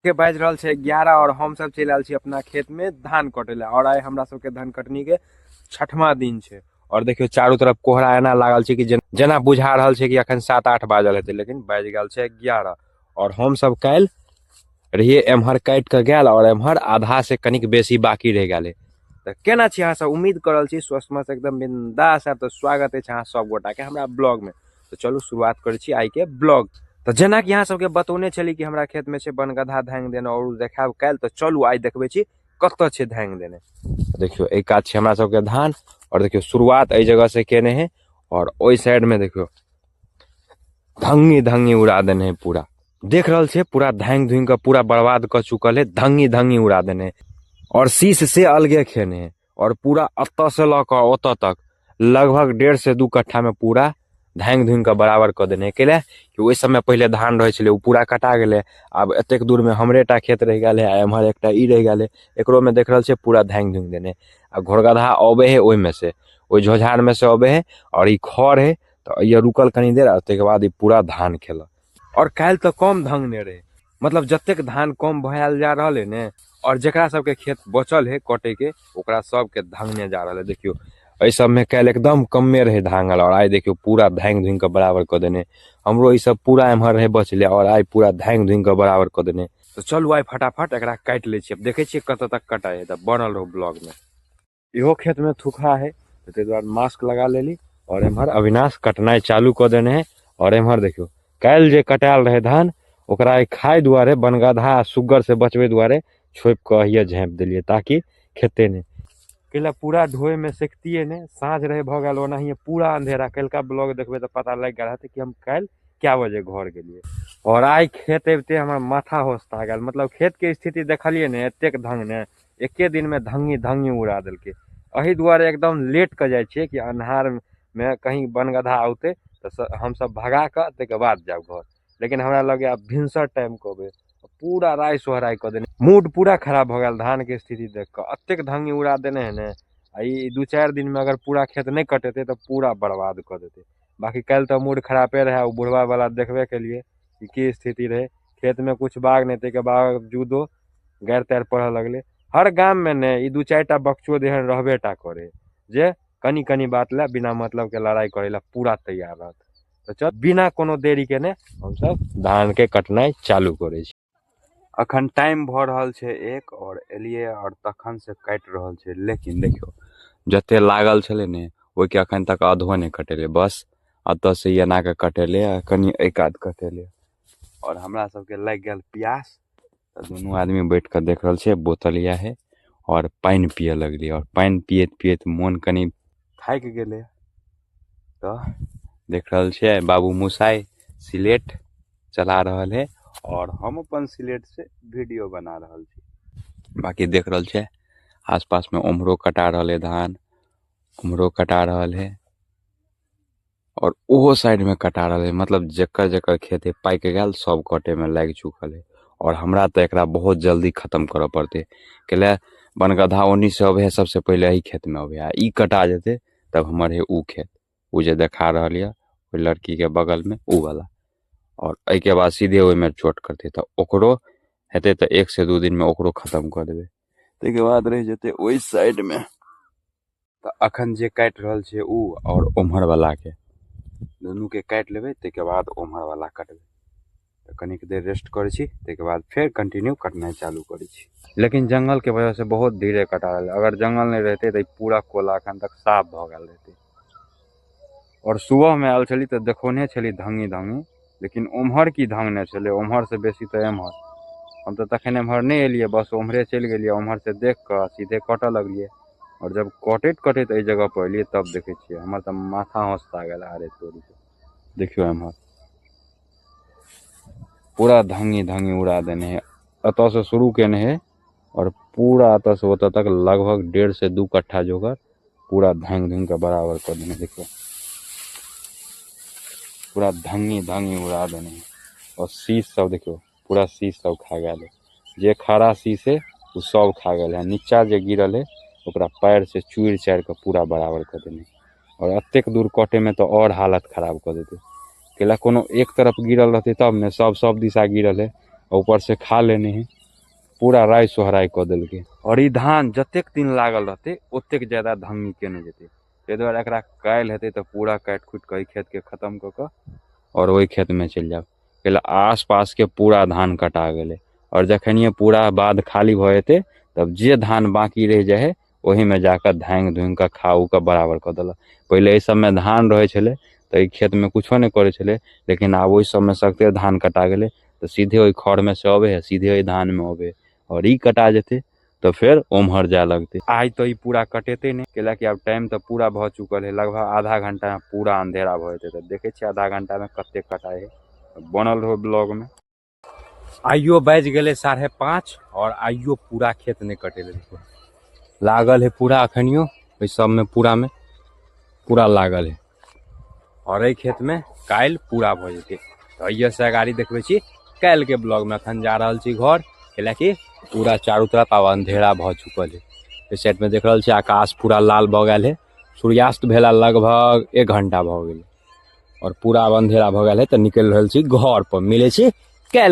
के बाज रहल छै 11 और हम सब चल आयल छी अपना खेत में धान कटे ला। और आइ हमरा सबके धान कटनी के 6वां दिन छै और देखियो चारों तरफ कोहरा एना लागल छै कि जना बुझा रहल छै कि अखन 7-8 बाजल हेतै, लेकिन बाज गेल छै 11। और हम सब काल रहिए एम्हर काट के गेल और एम्हर आधा से कनिक बेसी बाकी रह गेल। तो केना छी अहाँ सब? उम्मीद करल छी स्वस्थ मस्त एकदम बिंदास है। तो स्वागत है अहाँ सब गोटा के हमरा ब्लॉग में। तो चलू शुरुआत करै छी आई के ब्लॉग। तो जेना कि अहाँ सबके बतौने छली कि हमरा खेत में छै बनगधा धांग देने और देखाब काल। तो चलू आई देखबे छी कत छै धांग देने। देखियो एक कात छै हमरा सबके धान और देखियो शुरुआत एई जगह से केने है और ओई साइड में देखियो धंगी धंगी उड़ा देने है पूरा। देख रहल छे पूरा धांग धुंग के पूरा बर्बाद कर चुकल है, धंगी धंगी उड़ा देने और शीश से अलगे खेने है। और पूरा अत से लक ओत तक लगभग 1.5 से 2 कट्ठा में पूरा धांग धुंग के बराबर कर देने के कि ओहि समय पहले धान रहे छले पूरा कटा गेले। अब एतेक दूर में हमरेटा खेत रह गए है, एम्हर एकटा ई रह गए, एकरो में देख रहल छे पूरा धांग धुंग देने। आ घोड़गधा अबे है ओहि में से, ओहि झोझार में से अबे है और ई खड़ है। तो ये रुकल कनी देर और के बाद पूरा धान खेल। और काल तो कम धंगने रहे, मतलब जतेक धान कम भयल जा रहा है ने, और जकरा सबके खेत बचल है कटे के ओकरा सबके धंगने जा रहा है। देखियो ऐ सब में काल एकदम कम्मे रहे धांगल और आई देखियो पूरा धांग धुंग के बराबर कर देने। हमरो ई सब पूरा एम्हर रहे बचले और आई पूरा धांग धुंग के बराबर कर देने। तो चलू आई फटाफट एकरा काट ले छी। अब देखे छी कत तक कटाए है। तो बनल रहो ब्लॉग में। इहो खेत में थूखा है तो बाद मास्क लगा लेली और एम्हर अविनाश कटनाई चालू कर देने है। और एम्हर देखियो काल जे कटाल रहे धान ओकरा खाए दुआरे बनगधा सुगर से बचवे दुआरे छोप के हिया झाँप दिलिए ताकि खेते ने कैला पूरा ढोए में सेकतिए ने। साँझ रहे भ गेल ओनाहिए पूरा अंधेरा। कलका ब्लॉग देखबे तो पता लग गया कि हम कल क्या बजे घर गेलिए। और आई खेत अबते हमार माथा होस्ता गेल, मतलब खेत के स्थिति देखलिए ने एतेक धंग ने एके दिन में धंगी धंगी उड़ा दिलके। अही दुआरे एकदम लेट के जाय छिए कि अन्हार में कहीं बनगधा आउते तो हम सब भगा के तके बाद जाब घर। लेकिन हमरा लगे अब भिनसर टाइम कहबे पूरा राय सोहराय कर देने। मूड पूरा खराब हो गया धान के स्थिति देख कर। अतेक धंगी उड़ा देने है ने। आई 2-4 दिन में अगर पूरा खेत नहीं कटेते तो पूरा बर्बाद कर देते। बाकी कल तो मूड खराबे रहे। बुढ़वा वाला देखबे के लिए की स्थिति रहे। खेत में कुछ बाग नहीं थे के बावजूदो गैर तैर पड़े लगले। हर गांव में ने 2-4 टा बकचोद एहन रहबे टा करे जे कनी कनी बात ला बिना मतलब के लड़ाई करे ला पूरा तैयार रहत। तो चल बिना कोनो देरी के ने हम सब धान के कटनाई चालू करे छी। अखन टाइम भ रहल छे 1 और एलिए और तखन से काट रहल छे। लेकिन देखियो जते लागल छले ने ओइ के अखन तक आधो नहीं कटेले, बस अत से एना के कटेले कनी एक आध कटेले। और हमरा सबके लग गेल प्यास तो दोनों आदमी बैठ कर देख रहल छे बोतल या है और पानी पिए लगली। और पानी पियत पियत मन कनी थाक गेले। तो देख रहल छे बाबू मुसाई सिलेट चला रहल है और हम अपन सिलेट से वीडियो बना रहल छी। बाकी देख रहल छे आसपास में उम्हरो कटा रहल है धान, उम्हरो कटा रहल है और ओहो साइड में कटा रहल है। मतलब जकर जकर खेत है पाक गेल सब कटे में लग चुकल है। और हमरा तो एकरा बहुत जल्दी खत्म करे पड़ते कैले बनगधा ओनी से अबे है सबसे पहले ही खेत में अबे है। ई कटा जेते तब हमर है ऊ खेत ऊ जे देखा रहल है ओई लड़की के बगल में ऊ वाला। और एहि के बाद सीधे ओहि में चोट करते तो ओकरो हेते तो 1 से 2 दिन में ओकरो खत्म कर देबे। ते के बाद रह जेते ओई साइड में। तो अखन जे काट रहल छे ऊ और ओम्हर वाला के दोनों के काट लेबे ते के बाद ओम्हर वाला कटबे। तो कनिक देर रेस्ट करे छी ते के बाद फिर कंटिन्यू कटनाई चालू करे छी। लेकिन जंगल के वजह से बहुत धीरे कटा रहल है। अगर जंगल नहीं रहते तो पूरा कोला अखन तक साफ भ गेल रहते। और सुबह में आयल छली तो देखोने छली धंगी धंगी, लेकिन ओम्हर की धंग नहीं चले, ओम्हर से बेसी तो एम्हर। हम तो तखन एम्हर नहीं एलिए, बस ओम्हरे चल गए ओम्हर से देख कर सीधे कटे लगलिए। और जब कटैत कटैत ए जगह पर एलिए तब देखे छिए हमर तो माथा होस्ता गेल। अरे तोरी देखियो एम्हर पूरा धंगी धंगी उड़ा देने है। अत से शुरू केने है और पूरा अत से ओत तक लगभग 1.5 से 2 कट्ठा जोगर पूरा धांग धुंग के बराबर कर देने। देखियो पूरा धंगी धंगी उड़ा देने है। और शीश सब देखियो पूरा शीश सब खा गए। जे खड़ा शीश है वो सब खा गए है। नीचा जे गिरल है ओकरा पैर से चूर चार के पूरा बराबर कर देने। और अतेक दूर कटे में तो और हालत खराब कर देते कैला कोनो एक तरफ गिरल रहते तब ने सब दिशा गिरल है ऊपर से खा लेने हैं पूरा राय सोहराय कऽ देलकै। और ई धान जतेक दिन लागल रहते ओतेक ज्यादा धंगी केने जेतै, ताहि दुआरे एकरा काल्हि हेतै तऽ पूरा काटि खुटि कऽ एहि खेतके खत्म कऽ कऽ और ओहि खेतमे चलि जायब। कैला आस पास के पूरा धान कटा गेलै, और जखनिए पूरा बाध खाली भऽ जेतै तब जे धान बाकी रहि जाइ है ओही में जाकर धांगि धुंगि कऽ खा उ कऽ बराबर कऽ देलक। पहिले एहि सबमे धान रहै छलै तऽ एहि खेतमे कुछो नहि करै छलै, लेकिन आब ओहि सबमे सगते धान कटा गेलै तऽ सीधे ओहि खड़मे से अबै है सीधे ओहि धानमे अबै है। और ई कटा जेतै तो फिर ओम्हर जाए लगतै। आइ तो ई पूरा कटेतै नहीं, कैलाकि आब टाइम तो पूरा भऽ चुकल है, लगभग आधा घंटा में पूरा अंधेरा भऽ जेतै। तऽ देखै छियै आधा घंटा में कते कटाइ है, बनल रहो ब्लॉग में। आइयो बाजि गेलै 5:30 और आइयो पूरा खेत नहीं कटेले, लागल है पूरा अखनियो ओहि सबमे पूरा में पूरा लागल है। और एहि खेत में काल्हि पूरा भऽ जेतै। तो अइयो से गाड़ी देखबै छी काल्हि के ब्लॉग में। अखन जा रहल छी घर, कैलाकि पूरा चारू तरफ आब अंधेरा भऽ चुकल है। इस साइड में देख रहल छी आकाश पूरा लाल भऽ गेल है, सूर्यास्त भेला लगभग 1 घंटा भऽ गेल और पूरा अब अंधेरा भऽ गेल है। तऽ निकलि रहल छी घर पर, मिलै छी काल्हि।